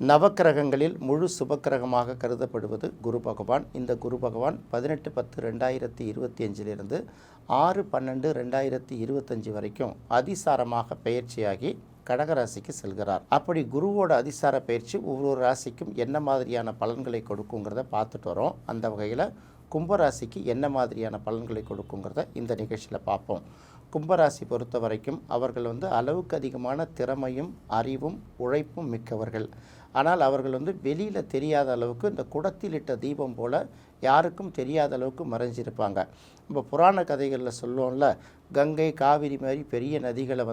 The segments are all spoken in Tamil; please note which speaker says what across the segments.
Speaker 1: நவக்கிரகங்களில் முழு சுபக்கிரகமாக கருதப்படுவது குரு பகவான். இந்த குரு பகவான் 18/10/2025 6/12/2025 வரைக்கும் அதிசாரமாக பயிற்சியாகி கடகராசிக்கு செல்கிறார். அப்படி குருவோட அதிசார பயிற்சி ஒவ்வொரு ராசிக்கும் என்ன மாதிரியான பலன்களை கொடுக்குங்கிறத பார்த்துட்டு வரோம். அந்த வகையில் கும்பராசிக்கு என்ன மாதிரியான பலன்களை கொடுக்குங்கிறத இந்த நிகழ்ச்சியில் பார்ப்போம். கும்பராசி பொறுத்த வரைக்கும் அவர்கள் அளவுக்கு அதிகமான திறமையும் அறிவும் உழைப்பும் மிக்கவர்கள். ஆனால் அவர்கள் வெளியில் தெரியாத அளவுக்கு இந்த குடத்தில் இட்ட தீபம் போல் யாருக்கும் தெரியாத அளவுக்கு மறைஞ்சிருப்பாங்க. நம்ம புராண கதைகளில் சொல்லுவோம்ல, கங்கை காவிரி மாதிரி பெரிய நதிகளை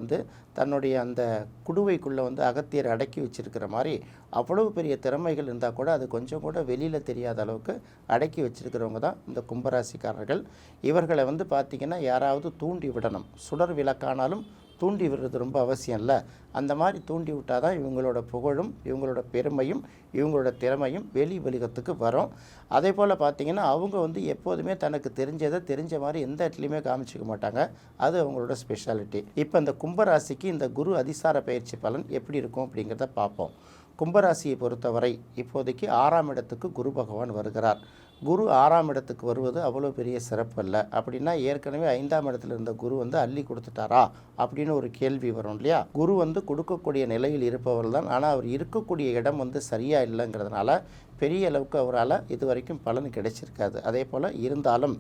Speaker 1: தன்னுடைய அந்த குடுவைக்குள்ளே அகத்தியரை அடக்கி வச்சிருக்கிற மாதிரி அவ்வளவு பெரிய திறமைகள் இருந்தால் கூட அது கொஞ்சம் கூட வெளியில் தெரியாத அளவுக்கு அடக்கி வச்சிருக்கிறவங்க தான் இந்த கும்பராசிக்காரர்கள். இவர்களை பார்த்திங்கன்னா யாராவது தூண்டி விடணும். சுடர் விளக்கானாலும் தூண்டி விடுறது ரொம்ப அவசியம் இல்லை. அந்த மாதிரி தூண்டி விட்டால் தான் இவங்களோட புகழும் இவங்களோட பெருமையும் இவங்களோட திறமையும் வெளி வணிகத்துக்கு வரும். அதே போல் பார்த்திங்கன்னா அவங்க எப்போதுமே தனக்கு தெரிஞ்ச மாதிரி எந்த இடத்துலையுமே காமிச்சிக்க மாட்டாங்க. அது அவங்களோட ஸ்பெஷாலிட்டி. இப்போ இந்த கும்பராசிக்கு இந்த குரு அதிசார பயிற்சி பலன் எப்படி இருக்கும் அப்படிங்கிறத பார்ப்போம். கும்பராசியை பொறுத்தவரை இப்போதைக்கு 6ஆம் இடத்துக்கு குரு பகவான் வருகிறார். குரு 6ஆம் இடத்துக்கு வருவது அவ்வளோ பெரிய சிறப்பு இல்லை. அப்படின்னா ஏற்கனவே 5ஆம் இடத்துல இருந்த குரு அள்ளி கொடுத்துட்டாரா அப்படின்னு ஒரு கேள்வி வரும் இல்லையா. குரு கொடுக்கக்கூடிய நிலையில் இருப்பவர் தான். ஆனால் அவர் இருக்கக்கூடிய இடம் சரியாக இல்லைங்கிறதுனால பெரிய அளவுக்கு அவரால் இது வரைக்கும் பலன் கிடைச்சிருக்காது. அதே போல் இருந்தாலும்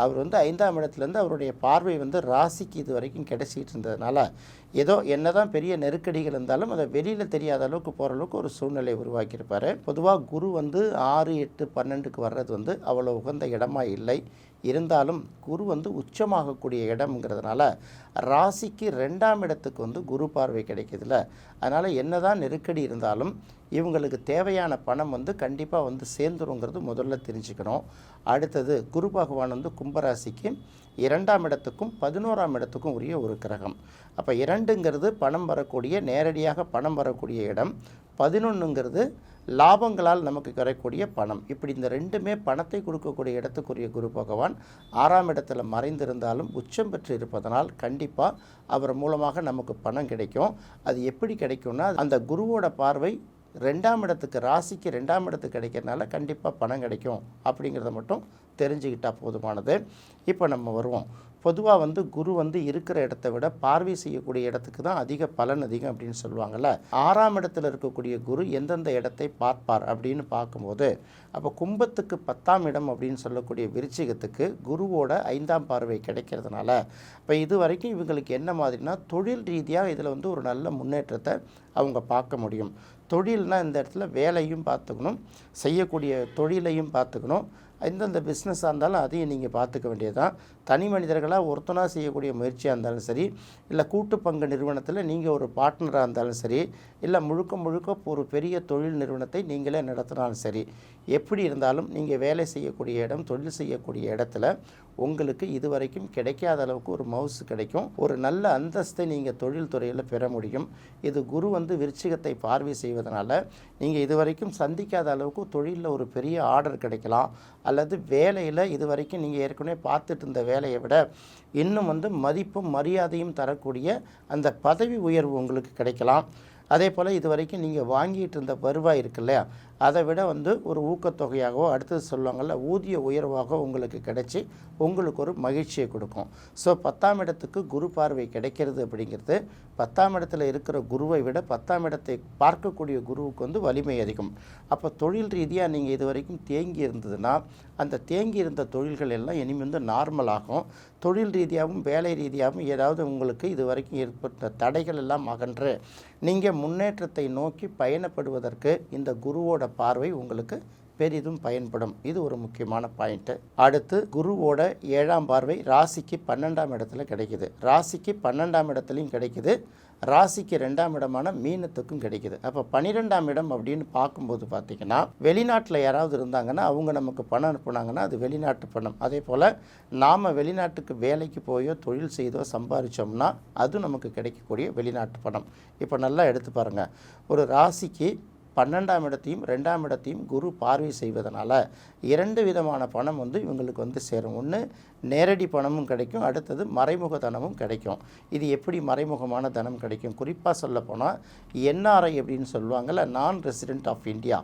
Speaker 1: அவர் 5ஆம் இடத்துலேருந்து அவருடைய பார்வை ராசிக்கு இது வரைக்கும் கிடைச்சிக்கிட்டு இருந்ததுனால ஏதோ என்னதான் பெரிய நெருக்கடிகள் இருந்தாலும் அதை வெளியில் தெரியாத அளவுக்கு போகிற அளவுக்கு ஒரு சூழ்நிலை உருவாக்கியிருப்பார். பொதுவாக குரு 6, 8, 12க்கு வர்றது அவ்வளோ உகந்த இடமா இல்லை. இருந்தாலும் குரு உச்சமாகக்கூடிய இடம்ங்கிறதுனால ராசிக்கு 2ஆம் இடத்துக்கு குரு பார்வை கிடைக்கிதுல. அதனால் என்னதான் நெருக்கடி இருந்தாலும் இவங்களுக்கு தேவையான பணம் கண்டிப்பாக சேர்ந்துருங்கிறது முதல்ல தெரிஞ்சுக்கணும். அடுத்தது குரு பகவான் கும்பராசிக்கு 2ஆம் இடத்துக்கும் 11ஆம் இடத்துக்கும் உரிய ஒரு கிரகம். அப்போ 2ங்கிறது பணம் வரக்கூடிய நேரடியாக பணம் வரக்கூடிய இடம். 11ங்கிறது லாபங்களால் நமக்கு கிடைக்கக்கூடிய பணம். இப்படி இந்த ரெண்டுமே பணத்தை கொடுக்கக்கூடிய இடத்துக்குரிய குரு பகவான் 6ஆம் இடத்துல மறைந்திருந்தாலும் உச்சம் பெற்று இருப்பதனால் கண்டிப்பாக அவர் மூலமாக நமக்கு பணம் கிடைக்கும். அது எப்படி கிடைக்கும்னா அந்த குருவோட பார்வை 2ஆம் இடத்துக்கு ராசிக்கு 2ஆம் இடத்துக்கு கிடைக்கிறதுனால கண்டிப்பாக பணம் கிடைக்கும் அப்படிங்கிறத மட்டும் தெரிஞ்சுக்கிட்டால் போதுமானது. இப்போ நம்ம வருவோம். பொதுவாக குரு இருக்கிற இடத்த விட பார்வை செய்யக்கூடிய இடத்துக்கு தான் அதிக பலன் அதிகம் அப்படின்னு சொல்லுவாங்கள்ல. 6ஆம் இடத்துல இருக்கக்கூடிய குரு எந்தெந்த இடத்தை பார்ப்பார் அப்படின்னு பார்க்கும்போது அப்போ கும்பத்துக்கு 10ஆம் இடம் அப்படின்னு சொல்லக்கூடிய விருச்சிகத்துக்கு குருவோட 5ஆம் பார்வை கிடைக்கிறதுனால இப்போ இது வரைக்கும் இவங்களுக்கு என்ன மாதிரினா தொழில் ரீதியாக இதில் ஒரு நல்ல முன்னேற்றத்தை அவங்க பார்க்க முடியும். தொழில்னால் இந்த இடத்துல வேலையும் பார்த்துக்கணும், செய்யக்கூடிய தொழிலையும் பார்த்துக்கணும். எந்தெந்த பிஸ்னஸாக இருந்தாலும் அதையும் நீங்கள் பார்த்துக்க வேண்டியதுதான். தனி மனிதர்களாக ஒருத்தனாக செய்யக்கூடிய முயற்சியாக இருந்தாலும் சரி, இல்லை கூட்டு பங்கு நிறுவனத்தில் நீங்கள் ஒரு பார்ட்னராக இருந்தாலும் சரி, இல்லை முழுக்க ஒரு பெரிய தொழில் நிறுவனத்தை நீங்களே நடத்தினாலும் சரி, எப்படி இருந்தாலும் நீங்கள் வேலை செய்யக்கூடிய இடம் தொழில் செய்யக்கூடிய இடத்துல உங்களுக்கு இதுவரைக்கும் கிடைக்காத அளவுக்கு ஒரு மவுஸ் கிடைக்கும். ஒரு நல்ல அந்தஸ்தை நீங்கள் தொழில் துறையில் பெற முடியும். இது குரு விருச்சிகத்தை பார்வை செய்வதனால நீங்கள் இதுவரைக்கும் சந்திக்காத அளவுக்கு தொழிலில் ஒரு பெரிய ஆர்டர் கிடைக்கலாம். அல்லது வேலையில் இதுவரைக்கும் நீங்கள் ஏற்கனவே பார்த்துட்டு இருந்த வேலையை விட இன்னும் மதிப்பும் மரியாதையும் தரக்கூடிய அந்த பதவி உயர்வு உங்களுக்கு கிடைக்கலாம். அதே போல் இது வரைக்கும் நீங்கள் வாங்கிட்டு இருந்த வருவாய் இருக்கு இல்லையா, அதை விட ஒரு ஊக்கத்தொகையாகவோ அடுத்தது சொல்லுவாங்கள்ல ஊதிய உயர்வாக உங்களுக்கு கிடைச்சி உங்களுக்கு ஒரு மகிழ்ச்சியை கொடுக்கும். ஸோ 10ஆம் இடத்துக்கு குரு பார்வை கிடைக்கிறது அப்படிங்கிறது 10ஆம் இடத்துல இருக்கிற குருவை விட 10ஆம் இடத்தை பார்க்கக்கூடிய குருவுக்கு வலிமை அதிகம். அப்போ தொழில் ரீதியாக நீங்கள் இது வரைக்கும் தேங்கி இருந்ததுன்னா அந்த தேங்கி இருந்த தொழில்கள் எல்லாம் இனிமேல் நார்மல் ஆகும். தொழில் ரீதியாகவும் வேலை ரீதியாகவும் ஏதாவது உங்களுக்கு இது வரைக்கும் ஏற்பட்ட தடைகள் எல்லாம் அகன்று நீங்கள் முன்னேற்றத்தை நோக்கி பயணப்படுவதற்கு இந்த குருவோட பார்வை உங்களுக்கு பெரிதும் பயன்படும். இது ஒரு முக்கியமான பாயிண்ட்டு. அடுத்து குருவோட 7ஆம் பார்வை ராசிக்கு 12ஆம் இடத்துல கிடைக்குது. ராசிக்கு 12ஆம் இடத்துலையும் கிடைக்குது, ராசிக்கு 2ஆம் இடமான மீனத்துக்கும் கிடைக்குது. அப்போ 12ஆம் இடம் அப்படின்னு பார்க்கும்போது பார்த்திங்கன்னா வெளிநாட்டில் யாராவது இருந்தாங்கன்னா அவங்க நமக்கு பணம் அனுப்புனாங்கன்னா அது வெளிநாட்டு பணம். அதே போல் நாம் வெளிநாட்டுக்கு வேலைக்கு போயோ தொழில் செய்தோ சம்பாதிச்சோம்னா அது நமக்கு கிடைக்கக்கூடிய வெளிநாட்டு பணம். இப்போ நல்லா எடுத்து பாருங்கள். ஒரு ராசிக்கு 12ஆம் இடத்தையும் 2ஆம் இடத்தையும் குரு பார்வை செய்வதனால 2 விதமான பணம் வந்து இவங்களுக்கு வந்து சேரும். ஒன்று நேரடி பணமும் கிடைக்கும், அடுத்தது மறைமுக தனமும் கிடைக்கும். இது எப்படி மறைமுகமான தனம் கிடைக்கும்? குறிப்பாக சொல்லப்போனால் என்ஆர்ஐ அப்படின்னு சொல்லுவாங்கள்ல, நான் ரெசிடென்ட் ஆஃப் இந்தியா,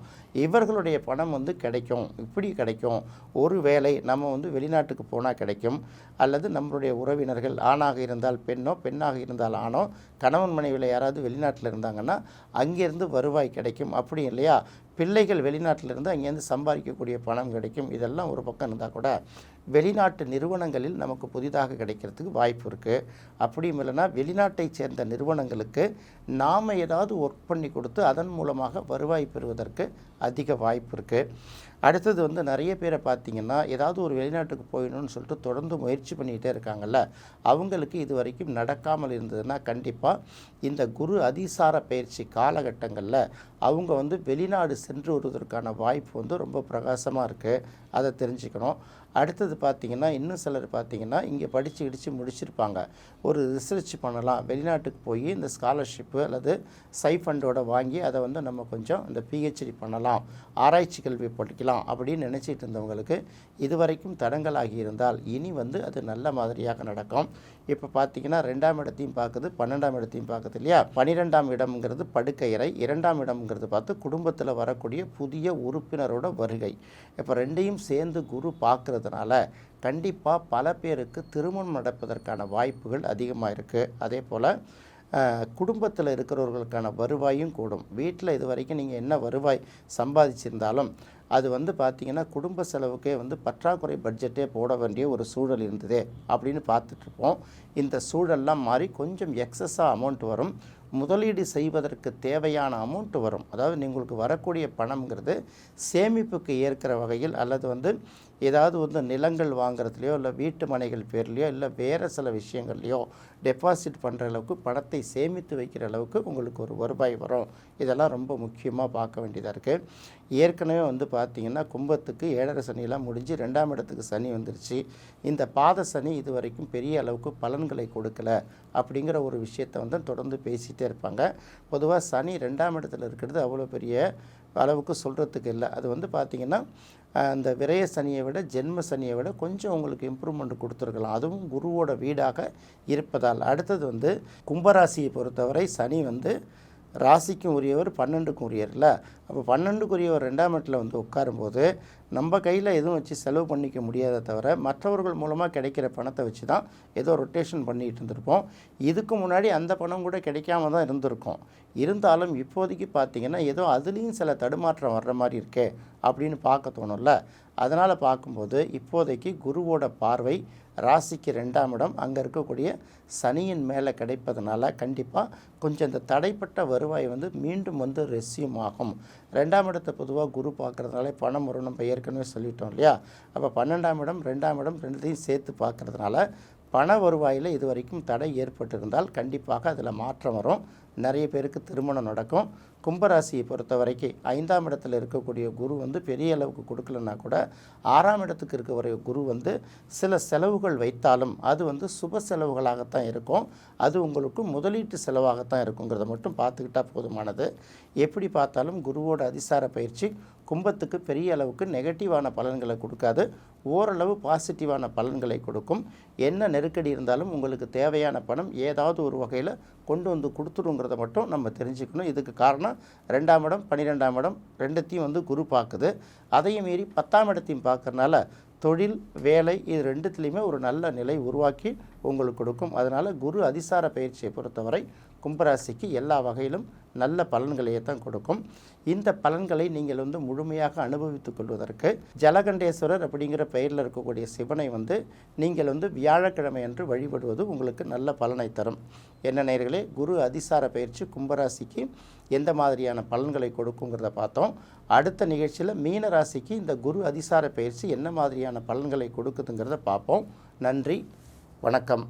Speaker 1: இவர்களுடைய பணம் வந்து கிடைக்கும். இப்படி கிடைக்கும், ஒரு வேளை நம்ம வந்து வெளிநாட்டுக்கு போனால் கிடைக்கும், அல்லது நம்மளுடைய உறவினர்கள் ஆணாக இருந்தால் பெண்ணோ, பெண்ணாக இருந்தால் ஆணோ, கணவன் மனைவியில் யாராவது வெளிநாட்டில் இருந்தாங்கன்னா அங்கேருந்து வருவாய் கிடைக்கும். அப்படி இல்லையா, பிள்ளைகள் வெளிநாட்டிலிருந்து அங்கேருந்து சம்பாதிக்கக்கூடிய பணம் கிடைக்கும். இதெல்லாம் ஒரு பக்கம் இருந்தால் கூட வெளிநாட்டு நிறுவனங்களில் நமக்கு புதிதாக கிடைக்கிறதுக்கு வாய்ப்பு இருக்குது. அப்படியும் இல்லைன்னா வெளிநாட்டை சேர்ந்த நிறுவனங்களுக்கு நாம் ஏதாவது ஒர்க் பண்ணி கொடுத்து அதன் மூலமாக வருவாய் பெறுவதற்கு அதிக வாய்ப்பு இருக்குது. அடுத்தது வந்து நிறைய பேரை பார்த்திங்கன்னா ஏதாவது ஒரு வெளிநாட்டுக்கு போயிடணும்னு சொல்லிட்டு தொடர்ந்து முயற்சி பண்ணிக்கிட்டே இருக்காங்கல்ல, அவங்களுக்கு இது வரைக்கும் நடக்காமல் இருந்ததுன்னா கண்டிப்பாக இந்த குரு அதிசார பயிற்சி காலகட்டங்களில் அவங்க வந்து வெளிநாடு சென்று வருவதற்கான வாய்ப்பு வந்து ரொம்ப பிரகாசமாக இருக்குது. அதை தெரிஞ்சுக்கணும். அடுத்தது பார்த்திங்கன்னா இன்னும் சிலர் பார்த்திங்கன்னா இங்கே படித்து முடிச்சிருப்பாங்க, ஒரு ரிசர்ச் பண்ணலாம், வெளிநாட்டுக்கு போய் இந்த ஸ்காலர்ஷிப்பு அல்லது ஸ்டைஃபண்டோட வாங்கி அதை வந்து நம்ம கொஞ்சம் இந்த பிஹெச்டி பண்ணலாம், ஆராய்ச்சி கல்வி படிக்கலாம் அப்படின்னு நினச்சிட்டு இருந்தவங்களுக்கு இதுவரைக்கும் தடங்களாகி இருந்தால் இனி வந்து அது நல்ல மாதிரியாக நடக்கும். இப்போ பார்த்திங்கன்னா 2ஆம் இடத்தையும் பார்க்குது, 12ஆம் இடத்தையும் பார்க்குது இல்லையா. 12ஆம் இடம்ங்கிறது படுக்கையறை, 2ஆம் இடம்ங்கிறது பார்த்து குடும்பத்தில் வரக்கூடிய புதிய உறுப்பினரோட வருகை. இப்போ ரெண்டையும் சேர்ந்து குரு பார்க்குறதுனால கண்டிப்பாக பல பேருக்கு திருமணம் நடப்பதற்கான வாய்ப்புகள் அதிகமாக இருக்குது. அதே போல் குடும்பத்தில் இருக்கிறவர்களுக்கான வருவாயும் கூடும். வீட்டில் இது வரைக்கும் நீங்கள் என்ன வருவாய் சம்பாதிச்சிருந்தாலும் அது வந்து பார்த்திங்கன்னா குடும்ப செலவுக்கே வந்து பற்றாக்குறை பட்ஜெட்டே போட வேண்டிய ஒரு சூழல் இருந்ததே அப்படின்னு பார்த்துட்ருப்போம். இந்த சூழல்லாம் மாறி கொஞ்சம் எக்ஸஸாக அமௌண்ட் வரும். முதலீடு செய்வதற்கு தேவையான அமௌண்ட் வரும். அதாவது உங்களுக்கு வரக்கூடிய பணம்ங்கிறது சேமிப்புக்கு ஏற்கிற வகையில் அல்லது வந்து ஏதாவது வந்து நிலங்கள் வாங்குறதுலையோ இல்லை வீட்டு மனைகள் பேர்லையோ இல்லை வேறு சில விஷயங்கள்லையோ டெபாசிட் பண்ணுற அளவுக்கு பணத்தை சேமித்து வைக்கிற அளவுக்கு உங்களுக்கு ஒரு வருவாய் வரும். இதெல்லாம் ரொம்ப முக்கியமாக பார்க்க வேண்டியதாக இருக்குது. ஏற்கனவே வந்து பார்த்திங்கன்னா கும்பத்துக்கு 7.5 சனியெல்லாம் முடிஞ்சு 2ஆம் இடத்துக்கு சனி வந்துருச்சு. இந்த பாத சனி இது வரைக்கும் பெரிய அளவுக்கு பலன்களை கொடுக்கல அப்படிங்கிற ஒரு விஷயத்தை வந்து தொடர்ந்து பேசிகிட்டே இருப்பாங்க. பொதுவாக சனி 2ஆம் இடத்துல இருக்கிறது அவ்வளோ பெரிய அளவுக்கு சொல்கிறதுக்கு இல்லை. அது வந்து பார்த்திங்கன்னா அந்த விரய சனியை விட ஜென்ம சனியை விட கொஞ்சம் உங்களுக்கு இம்ப்ரூவ்மெண்ட் கொடுத்துருக்கலாம். அதுவும் குருவோட வீடாக இருப்பதால். அடுத்தது வந்து கும்பராசியை பொறுத்தவரை சனி வந்து ராசிக்கும் உரியவர் 12க்கும் உரியர்ல. அப்போ 12க்குரியவர் 2ஆம் இடத்துல வந்து உட்காரும்போது நம்ம கையில் எதுவும் வச்சு செலவு பண்ணிக்க முடியாத தவிர மற்றவர்கள் மூலமாக கிடைக்கிற பணத்தை வச்சு தான் ஏதோ ரொட்டேஷன் பண்ணிகிட்டு இருந்திருப்போம். இதுக்கு முன்னாடி அந்த பணம் கூட கிடைக்காம தான் இருந்திருக்கும். இருந்தாலும் இப்போதைக்கு பார்த்திங்கன்னா ஏதோ அதுலேயும் சில தடுமாற்றம் வர்ற மாதிரி இருக்கே அப்படின்னு பார்க்க தோணும்ல. அதனால் பார்க்கும்போது இப்போதைக்கு குருவோட பார்வை ராசிக்கு 2ஆம் இடம் அங்கே இருக்கக்கூடிய சனியின் மேலே கிடைப்பதனால கண்டிப்பாக கொஞ்சம் இந்த தடைப்பட்ட வருவாய் வந்து மீண்டும் வந்து ரெஸ்யூம் ஆகும். 2ஆம் இடத்தை பொதுவாக குரு பார்க்குறதுனால பணம் வரும், நம்ம ஏற்கனவே சொல்லிட்டோம் இல்லையா. அப்போ 12ஆம் இடம் 2ஆம் இடம் ரெண்டுத்தையும் சேர்த்து பார்க்குறதுனால பண வருவாயில் இது வரைக்கும் தடை ஏற்பட்டிருந்தால் கண்டிப்பாக அதில் மாற்றம் வரும். நிறைய பேருக்கு திருமணம் நடக்கும். கும்பராசியை பொறுத்த வரைக்கும் 5ஆம் இடத்துல இருக்கக்கூடிய குரு வந்து பெரிய அளவுக்கு கொடுக்கலன்னா கூட 6ஆம் இடத்துக்கு இருக்கிற குரு வந்து சில செலவுகள் வைத்தாலும் அது வந்து சுப செலவுகளாகத்தான் இருக்கும். அது உங்களுக்கு முதலீட்டு செலவாகத்தான் இருக்குங்கிறத மட்டும் பார்த்துக்கிட்டால் போதுமானது. எப்படி பார்த்தாலும் குருவோட அதிசார பயிற்சி கும்பத்துக்கு பெரிய அளவுக்கு நெகட்டிவான பலன்களை கொடுக்காது, ஓரளவு பாசிட்டிவான பலன்களை கொடுக்கும். என்ன நெருக்கடி இருந்தாலும் உங்களுக்கு தேவையான பணம் ஏதாவது ஒரு வகையில் கொண்டு வந்து கொடுத்துருங்கிறத மட்டும் நம்ம தெரிஞ்சுக்கணும். இதுக்கு காரணம் 2ஆம் இடம் 12ஆம் இடம் ரெண்டுத்தையும் வந்து குரு பார்க்குது. அதையும் மீறி 10ஆம் இடத்தையும் பார்க்கறனால தொழில் வேலை இது ரெண்டுத்துலேயுமே ஒரு நல்ல நிலை உருவாக்கி உங்களுக்கு கொடுக்கும். அதனால் குரு அதிசார பயிற்சியை பொறுத்தவரை கும்பராசிக்கு எல்லா வகையிலும் நல்ல பலன்களையே தான் கொடுக்கும். இந்த பலன்களை நீங்கள் வந்து முழுமையாக அனுபவித்துக் கொள்வதற்கு ஜலகண்டேஸ்வரர் அப்படிங்கிற பெயரில் இருக்கக்கூடிய சிவனை வந்து நீங்கள் வந்து வியாழக்கிழமை அன்று வழிபடுவது உங்களுக்கு நல்ல பலனை தரும். என்ன நேயர்களே, குரு அதிசார பயிற்சி கும்பராசிக்கு எந்த மாதிரியான பலன்களை கொடுக்குங்கிறத பார்த்தோம். அடுத்த நிகழ்ச்சியில் மீன ராசிக்கு இந்த குரு அதிசார பயிற்சி என்ன மாதிரியான பலன்களை கொடுக்குதுங்கிறத பார்ப்போம். நன்றி, வணக்கம்.